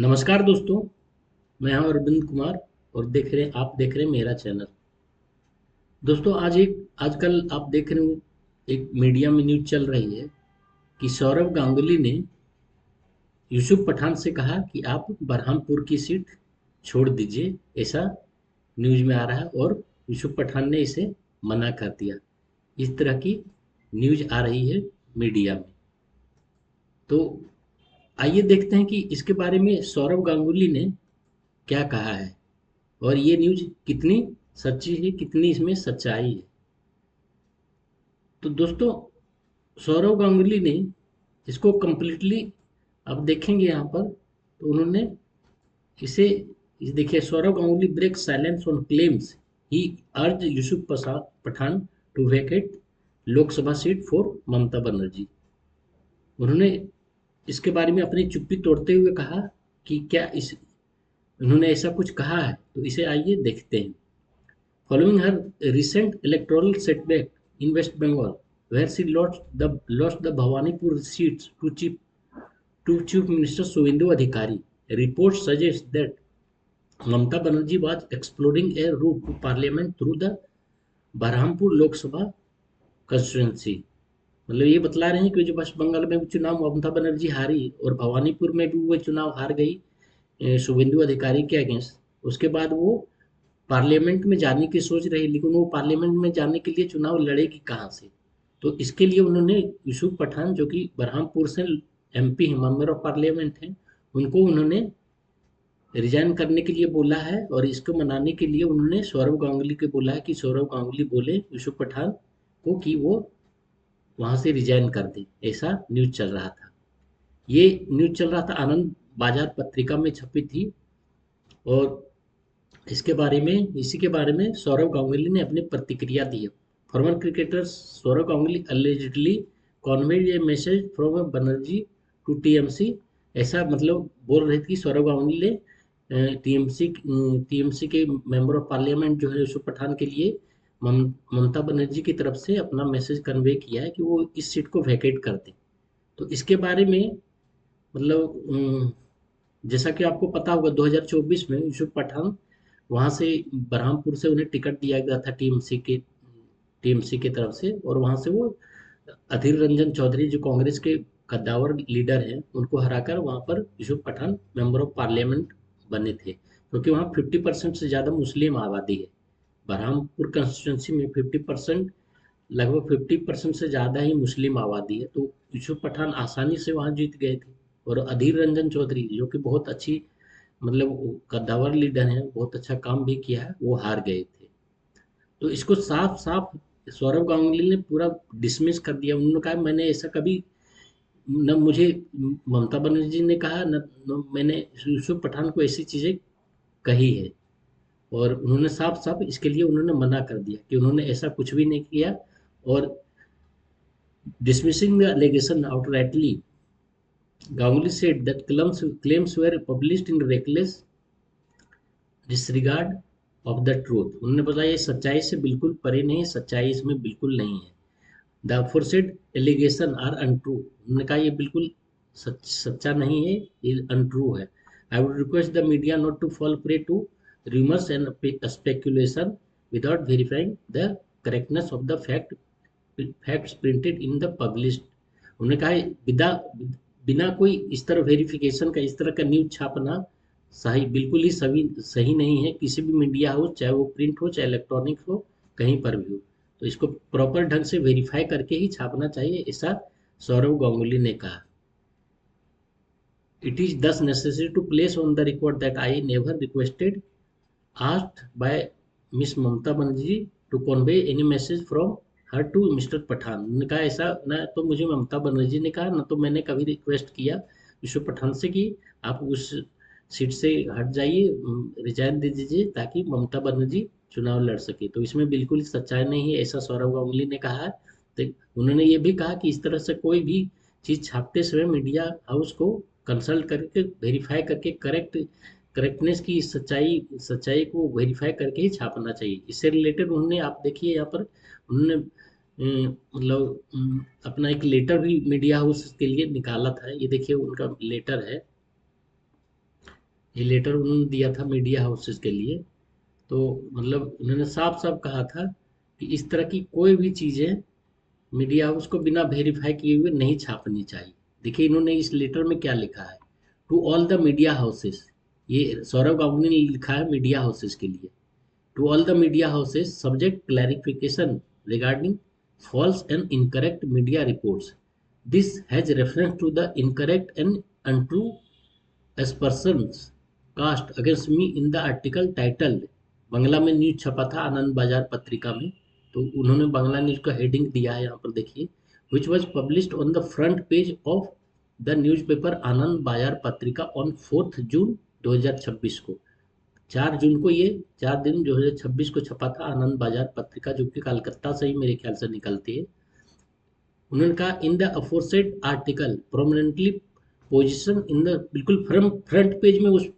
नमस्कार दोस्तों। मैं हूं अरविंद कुमार और आप देख रहे हैं मेरा चैनल। दोस्तों, आजकल आप देख रहे हो, एक मीडिया में न्यूज़ चल रही है कि सौरव गांगुली ने यूसुफ पठान से कहा कि आप बरहामपुर की सीट छोड़ दीजिए। ऐसा न्यूज़ में आ रहा है और यूसुफ पठान ने इसे मना कर दिया। इस तरह की न्यूज़ आ रही है मीडिया में। तो आइए देखते हैं कि इसके बारे में सौरव गांगुली ने क्या कहा है और ये न्यूज़ कितनी सच्ची है, कितनी इसमें सच्चाई है। तो दोस्तों, सौरव गांगुली ने इसको कंप्लीटली अब देखेंगे यहाँ पर, तो उन्होंने इसे इस देखिए, Sourav Ganguly break silence on claims he urge Yusuf Prasad Pathan to vacate Lok Sabha seat for Mamata Banerjee. उन्होंने इसके बारे में अपनी चुप्पी तोड़ते हुए कहा कि क्या इस उन्होंने ऐसा कुछ कहा है, तो इसे आइए देखते हैं। Following her recent electoral setback in West Bengal, where she lost the Bhawanipur seats to Chief Minister Suvendu Adhikari, reports suggest that Mamata Banerjee was exploring a route to parliament through the Barhampur Lok Sabha constituency। मतलब ये बतला रहे हैं कि जो waste Bengal में चुनाव ममता बनर्जी हारी और भवानीपुर में भी वो चुनाव हार गई शुभेंदु अधिकारी के अगेंस्ट। उसके बाद वो पार्लियामेंट में जाने की सोच रही, लेकिन वो पार्लियामेंट में जाने के लिए चुनाव लड़ेगी कहाँ से। तो इसके लिए उन्होंने यूसुफ पठान, जो कि बरहामपुर से एमपी हैं, मेंबर ऑफ पार्लियामेंट हैं, उनको उन्होंने रिजाइन करने के लिए बोला है। और इसको मनाने के लिए उन्होंने सौरव गांगुली को बोला है कि सौरव गांगुली बोले यूसुफ पठान को कि वो वहां से रिजाइन कर दे। ऐसा न्यूज चल रहा था। ये न्यूज चल रहा था, आनंद बाजार पत्रिका में छपी थी। और इसी के बारे में सौरव गांगुली ने अपनी प्रतिक्रिया दी है। Former cricketer Sourav Ganguly allegedly conveyed a message from Banerjee to TMC. ऐसा मतलब बोल रहे थे कि सौरव गांगुली ने टीएमसी के मेंबर ऑफ पार्लियामेंट जो है यूसुफ पठान के लिए ममता बनर्जी की तरफ से अपना मैसेज कन्वे किया है कि वो इस सीट को वैकेट कर दें। तो इसके बारे में मतलब जैसा कि आपको पता होगा, 2024 में यूसुफ पठान वहां से बरहामपुर से उन्हें टिकट दिया गया था टीएमसी की तरफ से। और वहां से वो अधीर रंजन चौधरी, जो कांग्रेस के कद्दावर लीडर हैं, उनको हराकर वहां पर Yusuf Pathan member of parliament बने थे, क्योंकि वहाँ 50% से ज़्यादा मुस्लिम आबादी है। बरहामपुर कंस्टिट्यूंसी में 50%, लगभग 50% से ज़्यादा ही मुस्लिम आबादी है। तो यूसुफ पठान आसानी से वहाँ जीत गए थे। और अधीर रंजन चौधरी, जो कि बहुत अच्छी मतलब कद्दावर लीडर हैं, बहुत अच्छा काम भी किया है, वो हार गए थे। तो इसको साफ साफ सौरव गांगुली ने पूरा डिसमिस कर दिया। उन्होंने कहा मैंने ऐसा कभी, न मुझे ममता बनर्जी ने कहा, न मैंने यूसुफ पठान को ऐसी चीजें कही है। और उन्होंने साफ साफ इसके लिए उन्होंने मना कर दिया कि उन्होंने ऐसा कुछ भी नहीं किया। और dismissing the allegation outrightly, Ganguly said that claims were published in reckless disregard of the truth। उन्होंने बताया ये सच्चाई से बिल्कुल परे नहीं है, सच्चाई इसमें बिल्कुल नहीं है। The aforesaid allegation are untrue। उन्होंने कहा ये बिल्कुल सच्चा नहीं है, ये untrue है। I would request the media not to fall prey to rumors and speculation without verifying the correctness of the facts printed in the published। उन्होंने कहा बिना बिना कोई इस तरह वेरिफिकेशन का, इस तरह का न्यूज छापना सही, बिल्कुल ही सही नहीं है। किसी भी मीडिया हाउस, चाहे वो प्रिंट हो चाहे इलेक्ट्रॉनिक हो, कहीं पर भी हो, तो इसको प्रॉपर ढंग से वेरीफाई करके ही छापना चाहिए। ऐसा सौरव गांगुली ने कहा। It is thus necessary to place on the record that I never requested asked by Miss Mamata Banerjee to convey any message from her to Mr Pathan. उन्होंने कहा ऐसा ना तो मुझे ममता बनर्जी ने कहा, ना तो मैंने कभी रिक्वेस्ट किया विश्व पठान से कि आप उस सीट से हट जाइए, रिजाइन दे दीजिए, ताकि ममता बनर्जी चुनाव लड़ सके। तो इसमें बिल्कुल ही सच्चाई नहीं है, ऐसा सौरव गांगुली ने कहा है। तो उन्होंने ये भी कहा कि इस तरह से कोई भी चीज़ छापते समय मीडिया हाउस को कंसल्ट करके, वेरीफाई करके, करेक्टनेस की, सच्चाई सच्चाई को वेरीफाई करके ही छापना चाहिए। इससे रिलेटेड उन्होंने, आप देखिए यहाँ पर उन्होंने मतलब अपना एक लेटर भी मीडिया हाउस के लिए निकाला था। ये देखिए उनका लेटर है। ये लेटर उन्होंने दिया था मीडिया हाउसेस के लिए। तो मतलब उन्होंने साफ साफ कहा था कि इस तरह की कोई भी चीज़ें मीडिया हाउस को बिना वेरीफाई किए हुए नहीं छापनी चाहिए। देखिए इन्होंने इस लेटर में क्या लिखा है, to all the media houses, ये सौरव गांगुली ने लिखा है मीडिया हाउसेस के लिए। To all the media houses, subject clarification regarding false and incorrect media reports. This has reference to the incorrect and untrue aspersions cast against me in the article titled, Bangla में news छपा था आनंद बाजार पत्रिका में, तो उन्होंने बांग्ला न्यूज का heading दिया है यहाँ पर देखिए, which was published on the front page of the newspaper आनंद बाजार पत्रिका on 4th जून 2026 को। 4 जून को ये 4 दिन 2026 को छपा था आनंद बाजार पत्रिका, जो कि कलकत्ता से ही मेरे ख्याल से निकलती है। उन्होंने कहा in the aforesaid article prominently position in the, बिल्कुल फ्रंट पेज में उस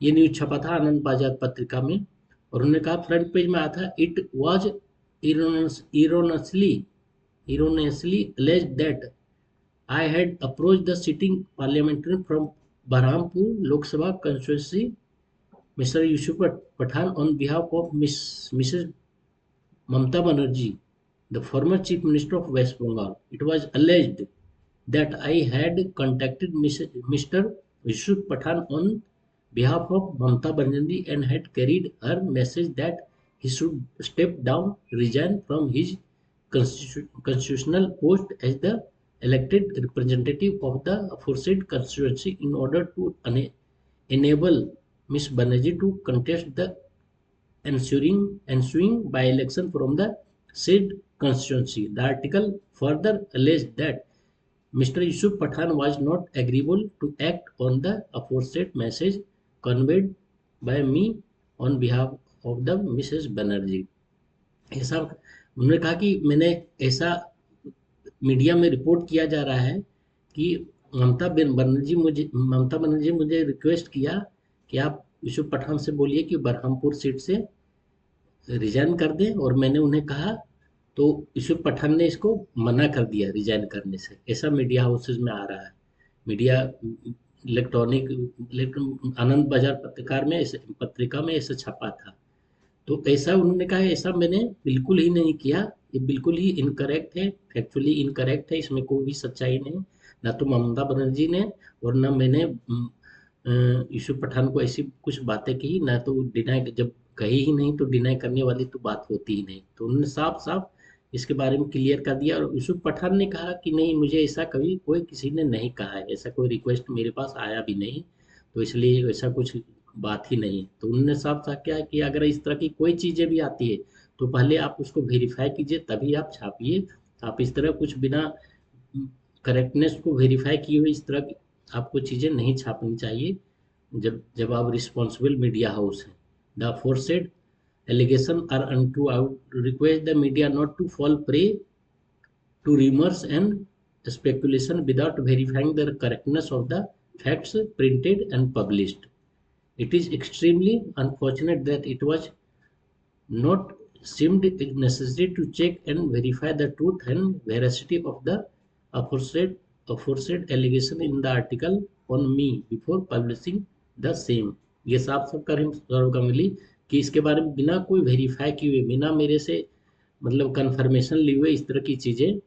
ये न्यूज छपा था आनंद बाजार पत्रिका में। और उन्होंने कहा फ्रंट पेज में आया था, it was erroneously erroneously alleged that I had approached the sitting parliamentarian from Barhampur Lok Sabha constituency, Mr. Yusuf Pathan, on behalf of Mrs. Mamata Banerjee, the former Chief Minister of West Bengal. It was alleged that I had contacted Mr. Yusuf Pathan on behalf of Mamata Banerjee and had carried her message that he should step down, resign from his constitutional post as the elected representative of the aforesaid constituency in order to enable Ms. Banerjee to contest the ensuing by-election from the said constituency. The article further alleged that Mr. Yusuf Pathan was not agreeable to act on the aforesaid message conveyed by me on behalf of the Mrs. Banerjee. ऐसा उन्होंने कहा कि मैंने ऐसा media में report किया जा रहा है कि ममता बनर्जी मुझे रिक्वेस्ट किया कि आप यूसुफ पठान से बोलिए कि बरहमपुर सीट से रिजाइन कर दें, और मैंने उन्हें कहा तो यूसुफ पठान ने इसको मना कर दिया रिजाइन करने से। ऐसा मीडिया हाउसेज में आ रहा है, मीडिया इलेक्ट्रॉनिक आनंद बाजार पत्रिका में ऐसा छपा था। तो ऐसा उन्होंने कहा ऐसा मैंने बिल्कुल ही नहीं किया, ये बिल्कुल ही इनकरेक्ट है, फैक्चुअली इनकरेक्ट है, इसमें कोई भी सच्चाई नहीं। ना तो ममता बनर्जी ने और ना मैंने यूसुफ पठान को ऐसी कुछ बातें की, ना तो डिनाई, जब कही ही नहीं तो डिनाई करने वाली तो बात होती ही नहीं। तो उन्होंने साफ साफ इसके बारे में क्लियर कर दिया। और यूसुफ पठान ने कहा कि नहीं, मुझे ऐसा कभी कोई किसी ने नहीं कहा है, ऐसा कोई रिक्वेस्ट मेरे पास आया भी नहीं, तो इसलिए ऐसा कुछ बात ही नहीं है। तो उन्होंने साफ साफ क्या है कि अगर इस तरह की कोई चीज़ें भी आती है तो पहले आप उसको वेरीफाई कीजिए तभी आप छापिए। आप इस तरह कुछ बिना करेक्टनेस को वेरीफाई किए हुए इस तरह की आपको चीज़ें नहीं छापनी चाहिए जब जब आप रिस्पॉन्सिबल मीडिया हाउस हैं। The aforesaid allegation are untrue. I would request the media not to fall prey to rumors and speculation without verifying the correctness of the facts printed and published. It is extremely unfortunate that it was not seemed necessary to check and verify the truth and veracity of the aforesaid, aforesaid allegation in the article on me before publishing the same. ये साफ साफ करें सौरव गांगुली कि इसके बारे में बिना कोई वेरीफाई किए हुए, बिना मेरे से मतलब कंफर्मेशन लिए हुए इस तरह की चीज़ें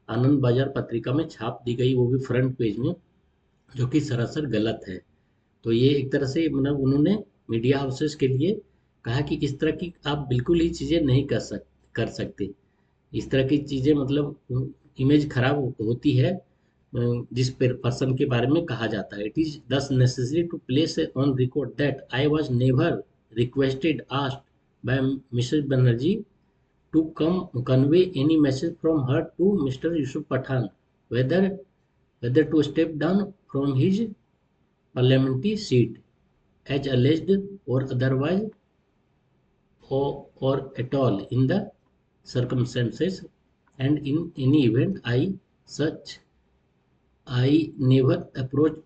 आनंद बाजार पत्रिका में छाप दी गई, वो भी फ्रंट पेज में, जो कि सरासर गलत है। तो ये एक तरह से मतलब उन्होंने मीडिया हाउसेस के लिए कहा कि इस तरह की आप बिल्कुल ही चीज़ें नहीं कर सकते। इस तरह की चीज़ें मतलब इमेज खराब होती है जिस पर्सन के बारे में कहा जाता है। It is thus necessary to place on record that I was never requested asked by Mrs Banerjee to convey any message from her to Mr. Yusuf Pathan, whether to step down from his parliamentary seat, as alleged or otherwise, or at all in the circumstances, and in any event, I never approached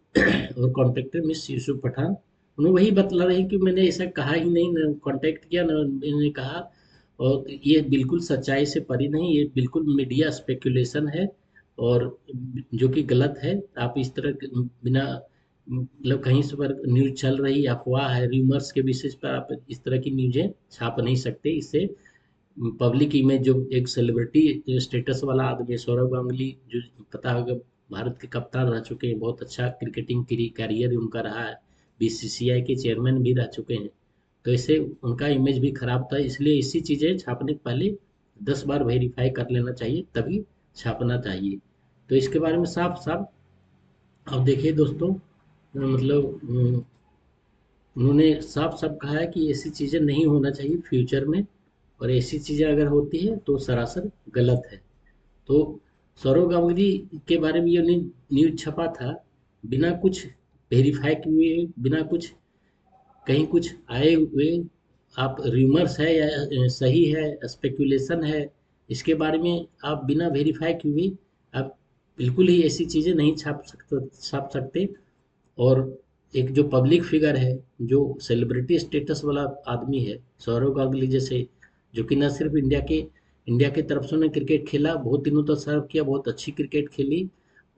or contacted Miss Yusuf Pathan. उन्होंने वही बतला रहे हैं कि मैंने ऐसा कहा ही नहीं, न कांटेक्ट किया, न मैंने कहा। और ये बिल्कुल सच्चाई से परी नहीं, ये बिल्कुल मीडिया स्पेकुलेशन है और जो कि गलत है। आप इस तरह बिना मतलब कहीं से पर न्यूज़ चल रही अफ़वाह है, रूमर्स के बेसिस पर आप इस तरह की न्यूज़ें छाप नहीं सकते। इससे पब्लिक इमेज, जो एक सेलिब्रिटी स्टेटस वाला आदमी है सौरव गांगुली, जो पता होगा भारत के कप्तान रह चुके हैं, बहुत अच्छा क्रिकेटिंग कैरियर उनका रहा है, बीसीसीआई के चेयरमैन भी रह चुके हैं। तो इससे उनका इमेज भी खराब था, इसलिए ऐसी चीज़ें छापने के पहले 10 बार वेरीफाई कर लेना चाहिए, तभी छापना चाहिए। तो इसके बारे में साफ साफ अब देखिए दोस्तों, मतलब उन्होंने साफ साफ कहा है कि ऐसी चीज़ें नहीं होना चाहिए फ्यूचर में, और ऐसी चीज़ें अगर होती है तो सरासर गलत है। तो सौरव गांगुली के बारे में ये न्यूज़ छपा था, बिना कुछ वेरीफाई किए, बिना कुछ कहीं कुछ आए हुए, आप र्यूमर्स है या सही है, स्पेकुलेशन है, इसके बारे में आप बिना वेरीफाई किए आप बिल्कुल ही ऐसी चीज़ें नहीं छाप सकते। और एक जो पब्लिक फिगर है, जो सेलिब्रिटी स्टेटस वाला आदमी है सौरव गांगुली जैसे, जो कि न सिर्फ इंडिया की तरफ से उन्होंने क्रिकेट खेला, बहुत दिनों तक सर्व किया, बहुत अच्छी क्रिकेट खेली,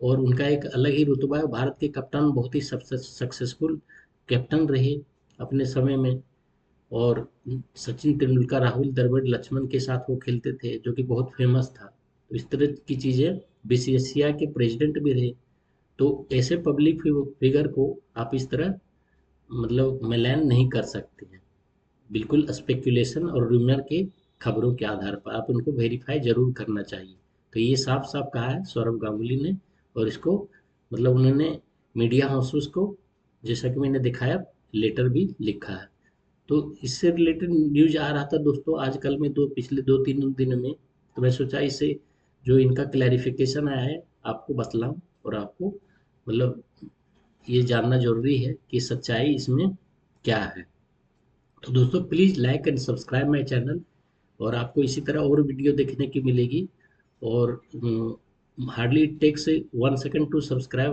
और उनका एक अलग ही रुतबा है, भारत के कप्तान, बहुत ही सक्सेसफुल कैप्टन रहे अपने समय में। और सचिन तेंदुलकर, राहुल द्रविड़, लक्ष्मण के साथ वो खेलते थे, जो कि बहुत फेमस था। तो इस तरह की चीज़ें, बीसीसीआई के प्रेसिडेंट भी रहे। तो ऐसे पब्लिक फिगर को आप इस तरह मतलब मिलान नहीं कर सकते हैं, बिल्कुल स्पेकुलेशन और रूमर के खबरों के आधार पर आप उनको वेरीफाई जरूर करना चाहिए। तो ये साफ साफ कहा है सौरव गांगुली ने, और इसको मतलब उन्होंने मीडिया हाउसेस को, जैसा कि मैंने दिखाया, लेटर भी लिखा है। तो इससे रिलेटेड न्यूज आ रहा था दोस्तों आजकल में, पिछले 2-3 दिन में, तो मैं सोचा इसे जो इनका क्लैरिफिकेशन आया है आपको बतलाऊं, और आपको मतलब ये जानना ज़रूरी है कि सच्चाई इसमें क्या है। तो दोस्तों please like and subscribe my channel, और आपको इसी तरह और वीडियो देखने की मिलेगी। और hardly it takes 1 second to subscribe.